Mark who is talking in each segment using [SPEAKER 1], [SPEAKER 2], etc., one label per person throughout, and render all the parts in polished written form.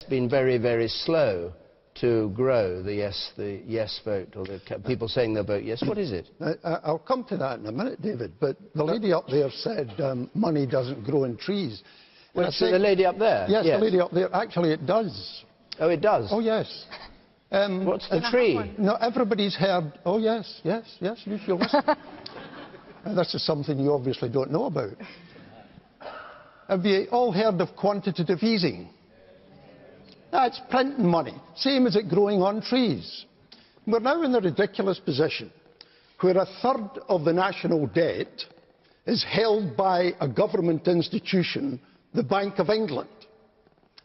[SPEAKER 1] been very, very slow to grow the yes vote, or the people saying they'll vote yes. What is it?
[SPEAKER 2] I'll come to that in a minute, David, but the lady up there said money doesn't grow in trees.
[SPEAKER 1] Well, so the lady up there?
[SPEAKER 2] Yes, the lady up there. Actually, it does.
[SPEAKER 1] Oh, it does?
[SPEAKER 2] Oh, yes.
[SPEAKER 1] What's the tree?
[SPEAKER 2] No, everybody's heard, oh, yes, yes, yes, you should listen. This is something you obviously don't know about. Have you all heard of quantitative easing? That's printing money, same as it growing on trees. We're now in the ridiculous position where a third of the national debt is held by a government institution, the Bank of England.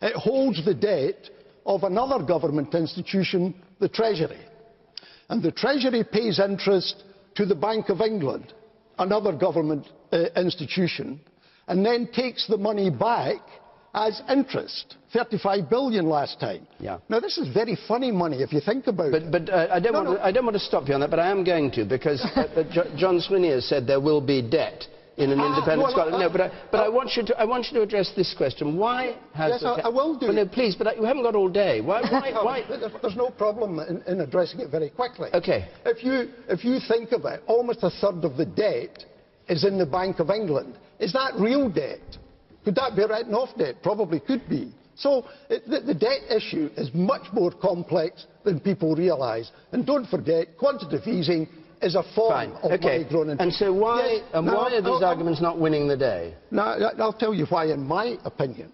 [SPEAKER 2] It holds the debt of another government institution, the Treasury. And the Treasury pays interest to the Bank of England, another government institution, and then takes the money back as interest, 35 billion last time.
[SPEAKER 1] Yeah.
[SPEAKER 2] Now, this is very funny money if you think about it.
[SPEAKER 1] But I don't want to stop you on that, but I am going to, because John Swinney has said there will be debt in an independent Scotland. No, but I want you to address this question. Why has...
[SPEAKER 2] Yes, I will do.
[SPEAKER 1] Well, no, please, but you haven't got all day. Why?
[SPEAKER 2] There's no problem in addressing it very quickly.
[SPEAKER 1] Okay.
[SPEAKER 2] If you think of it, almost a third of the debt is in the Bank of England. Is that real debt? Could that be written off debt? Probably could be. So the debt issue is much more complex than people realise. And don't forget, quantitative easing is a form of money grown in.
[SPEAKER 1] And so why are these arguments not winning the day?
[SPEAKER 2] Now, I'll tell you why, in my opinion.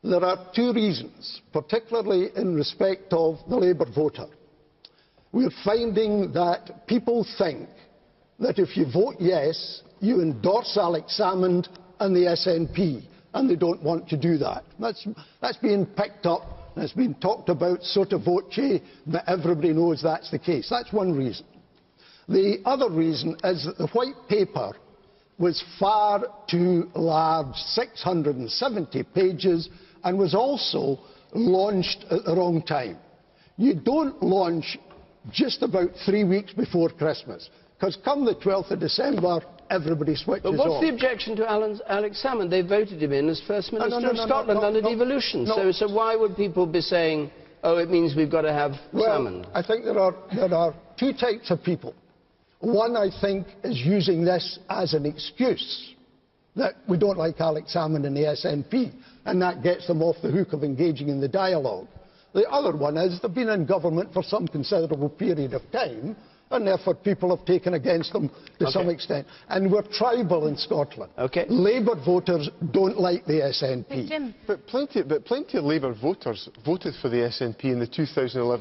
[SPEAKER 2] There are two reasons, particularly in respect of the Labour voter. We're finding that people think that if you vote yes, you endorse Alex Salmond and the SNP, and they don't want to do that. That's being picked up, and it's been talked about sotto voce, but everybody knows that's the case. That's one reason. The other reason is that the white paper was far too large, 670 pages, and was also launched at the wrong time. You don't launch just about 3 weeks before Christmas, because come the 12th of December, everybody switches off.
[SPEAKER 1] But what's the objection to Alex Salmond? They voted him in as First Minister of Scotland under devolution. So why would people be saying, oh, it means we've got to have Salmond?
[SPEAKER 2] I think there are two types of people. One, I think, is using this as an excuse that we don't like Alex Salmond and the SNP, and that gets them off the hook of engaging in the dialogue. The other one is they've been in government for some considerable period of time, and therefore people have taken against them to some extent. And we're tribal in Scotland. Labour voters don't like the SNP.
[SPEAKER 3] But plenty of Labour voters voted for the SNP in the 2011